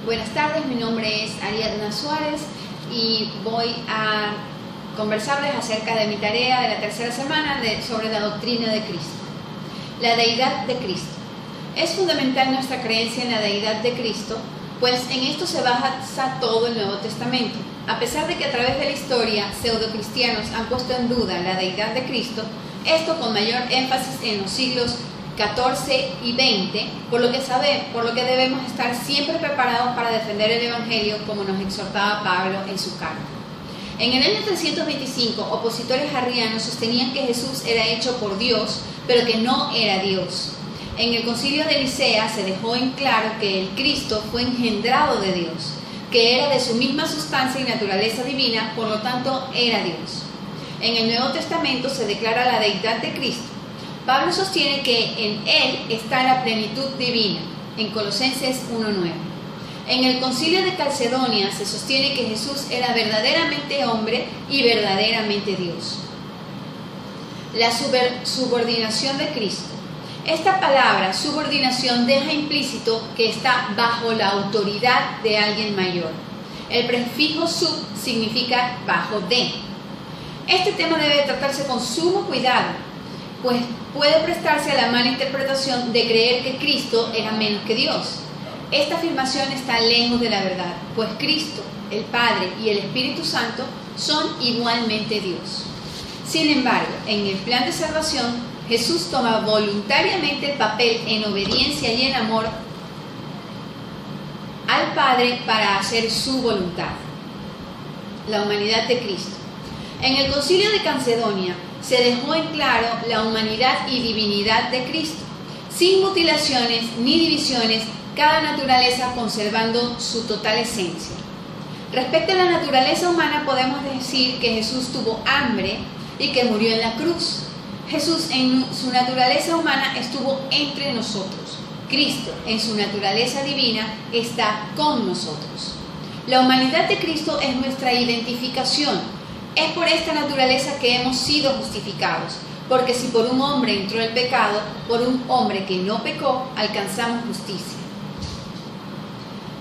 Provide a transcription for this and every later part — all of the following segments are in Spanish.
Buenas tardes, mi nombre es Ariadna Suárez y voy a conversarles acerca de mi tarea de la tercera semana sobre la doctrina de Cristo. La deidad de Cristo. Es fundamental nuestra creencia en la deidad de Cristo, pues en esto se basa todo el Nuevo Testamento. A pesar de que a través de la historia pseudocristianos han puesto en duda la deidad de Cristo, esto con mayor énfasis en los siglos 14 y 20, por lo que debemos estar siempre preparados para defender el Evangelio, como nos exhortaba Pablo en su carta. En el año 325, opositores arrianos sostenían que Jesús era hecho por Dios, pero que no era Dios. En el Concilio de Nicea se dejó en claro que el Cristo fue engendrado de Dios, que era de su misma sustancia y naturaleza divina, por lo tanto era Dios. En el Nuevo Testamento se declara la deidad de Cristo. Pablo sostiene que en Él está la plenitud divina, en Colosenses 1:9. En el Concilio de Calcedonia se sostiene que Jesús era verdaderamente hombre y verdaderamente Dios. La subordinación de Cristo. Esta palabra, subordinación, deja implícito que está bajo la autoridad de alguien mayor. El prefijo sub significa bajo de. Este tema debe tratarse con sumo cuidado, pues puede prestarse a la mala interpretación de creer que Cristo era menos que Dios. Esta afirmación está lejos de la verdad, pues Cristo, el Padre y el Espíritu Santo son igualmente Dios. Sin embargo, en el plan de salvación, Jesús toma voluntariamente el papel en obediencia y en amor al Padre para hacer su voluntad. La humanidad de Cristo. En el Concilio de Calcedonia se dejó en claro la humanidad y divinidad de Cristo, sin mutilaciones ni divisiones, cada naturaleza conservando su total esencia. Respecto a la naturaleza humana, podemos decir que Jesús tuvo hambre y que murió en la cruz. Jesús en su naturaleza humana estuvo entre nosotros. Cristo en su naturaleza divina está con nosotros. La humanidad de Cristo es nuestra identificación. Es por esta naturaleza que hemos sido justificados, porque si por un hombre entró el pecado, por un hombre que no pecó, alcanzamos justicia.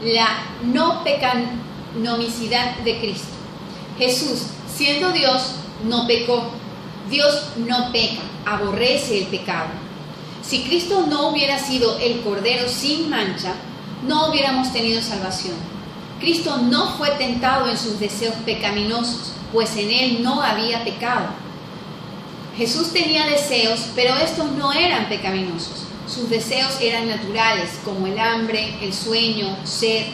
La no pecaminosidad de Cristo. Jesús, siendo Dios, no pecó. Dios no peca, aborrece el pecado. Si Cristo no hubiera sido el Cordero sin mancha, no hubiéramos tenido salvación. Cristo no fue tentado en sus deseos pecaminosos, pues en Él no había pecado. Jesús tenía deseos, pero estos no eran pecaminosos. Sus deseos eran naturales, como el hambre, el sueño, sed.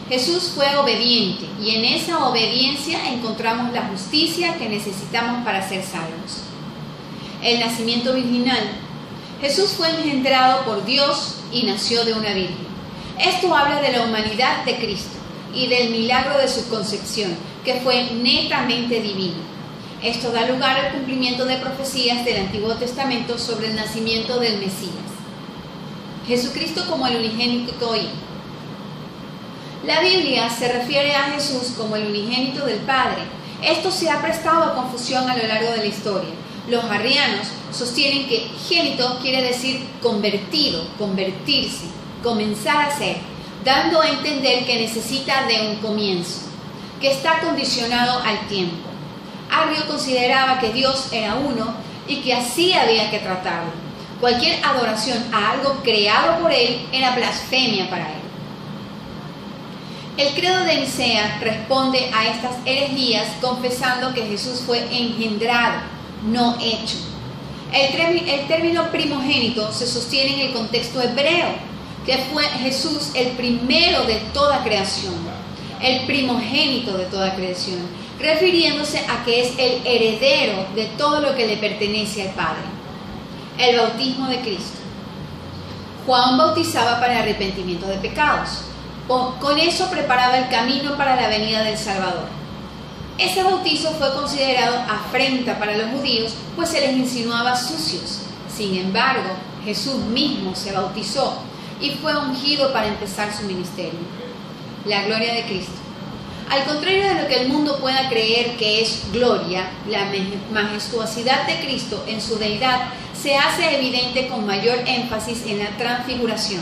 Jesús fue obediente, y en esa obediencia encontramos la justicia que necesitamos para ser salvos. El nacimiento virginal. Jesús fue engendrado por Dios y nació de una virgen. Esto habla de la humanidad de Cristo y del milagro de su concepción, que fue netamente divino. Esto da lugar al cumplimiento de profecías del Antiguo Testamento sobre el nacimiento del Mesías. Jesucristo como el unigénito Hijo. La Biblia se refiere a Jesús como el unigénito del Padre. Esto se ha prestado a confusión a lo largo de la historia. Los arrianos sostienen que génito quiere decir convertido, convertirse, comenzar a ser, dando a entender que necesita de un comienzo, que está condicionado al tiempo. Arrio consideraba que Dios era uno y que así había que tratarlo. Cualquier adoración a algo creado por él era blasfemia para él. El credo de Nicea responde a estas herejías confesando que Jesús fue engendrado, no hecho. El término primogénito se sostiene en el contexto hebreo, que fue Jesús el primero de toda creación, el primogénito de toda creación, refiriéndose a que es el heredero de todo lo que le pertenece al Padre. El bautismo de Cristo. Juan bautizaba para el arrepentimiento de pecados. Con eso preparaba el camino para la venida del Salvador. Ese bautizo fue considerado afrenta para los judíos, pues se les insinuaba sucios. Sin embargo, Jesús mismo se bautizó y fue ungido para empezar su ministerio. La gloria de Cristo. Al contrario de lo que el mundo pueda creer que es gloria, la majestuosidad de Cristo en su deidad se hace evidente con mayor énfasis en la transfiguración.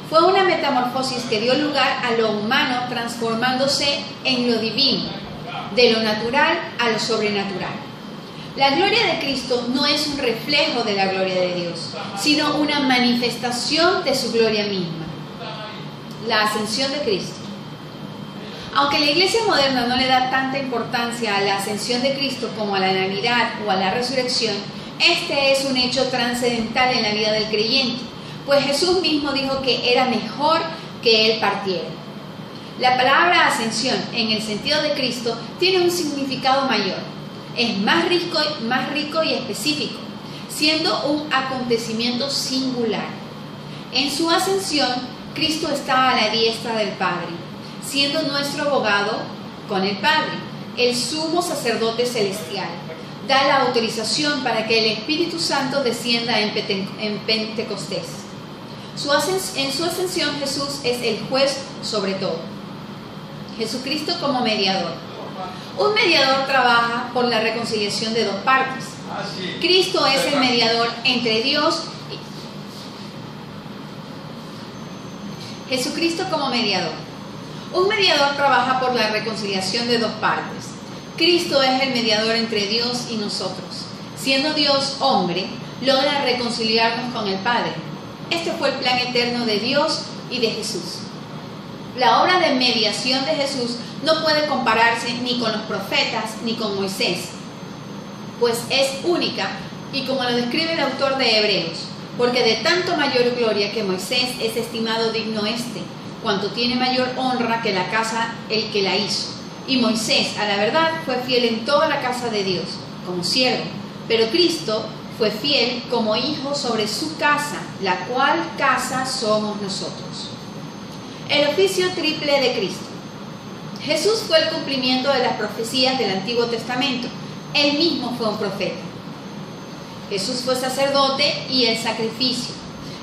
Fue una metamorfosis que dio lugar a lo humano transformándose en lo divino, de lo natural a lo sobrenatural. La gloria de Cristo no es un reflejo de la gloria de Dios, sino una manifestación de su gloria misma. La ascensión de Cristo. Aunque la iglesia moderna no le da tanta importancia a la ascensión de Cristo como a la Navidad o a la resurrección, este es un hecho trascendental en la vida del creyente, pues Jesús mismo dijo que era mejor que Él partiera. La palabra ascensión, en el sentido de Cristo, tiene un significado mayor. Es más rico y específico, siendo un acontecimiento singular. En su ascensión, Cristo está a la diestra del Padre, siendo nuestro abogado con el Padre, el sumo sacerdote celestial. Da la autorización para que el Espíritu Santo descienda en Pentecostés. En su ascensión, Jesús es el juez sobre todo. Jesucristo como mediador. Un mediador trabaja por la reconciliación de dos partes. Cristo es el mediador entre Dios y Jesucristo como mediador. Un mediador trabaja por la reconciliación de dos partes. Cristo es el mediador entre Dios y nosotros. Siendo Dios hombre, logra reconciliarnos con el Padre. Este fue el plan eterno de Dios y de Jesús. La obra de mediación de Jesús no puede compararse ni con los profetas ni con Moisés, pues es única y como lo describe el autor de Hebreos, porque de tanto mayor gloria que Moisés es estimado digno cuanto tiene mayor honra que la casa el que la hizo. Y Moisés, a la verdad, fue fiel en toda la casa de Dios, como siervo, pero Cristo fue fiel como hijo sobre su casa, la cual casa somos nosotros. El oficio triple de Cristo. Jesús fue el cumplimiento de las profecías del Antiguo Testamento. Él mismo fue un profeta. Jesús fue sacerdote y el sacrificio.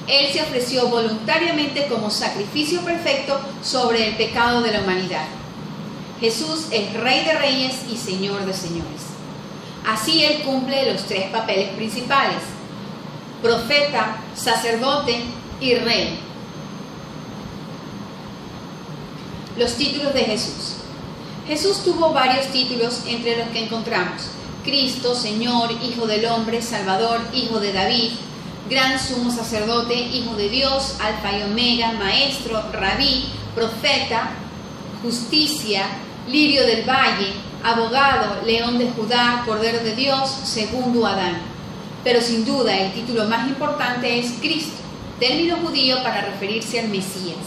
Él se ofreció voluntariamente como sacrificio perfecto sobre el pecado de la humanidad. Jesús es Rey de Reyes y Señor de Señores. Así Él cumple los tres papeles principales: profeta, sacerdote y rey. Los títulos de Jesús. Jesús tuvo varios títulos entre los que encontramos: Cristo, Señor, Hijo del Hombre, Salvador, Hijo de David, Gran Sumo Sacerdote, Hijo de Dios, Alfa y Omega, Maestro, Rabí, Profeta, Justicia, Lirio del Valle, Abogado, León de Judá, Cordero de Dios, Segundo Adán. Pero sin duda el título más importante es Cristo, término judío para referirse al Mesías,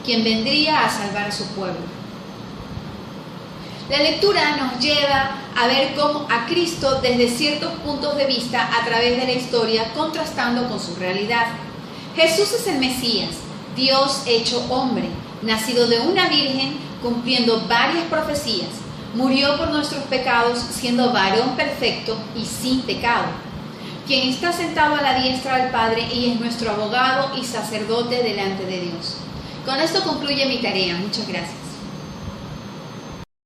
quien vendría a salvar a su pueblo. La lectura nos lleva a ver cómo a Cristo desde ciertos puntos de vista a través de la historia, contrastando con su realidad. Jesús es el Mesías, Dios hecho hombre, nacido de una virgen, cumpliendo varias profecías. Murió por nuestros pecados, siendo varón perfecto y sin pecado, quien está sentado a la diestra del Padre y es nuestro abogado y sacerdote delante de Dios. Con esto concluye mi tarea. Muchas gracias.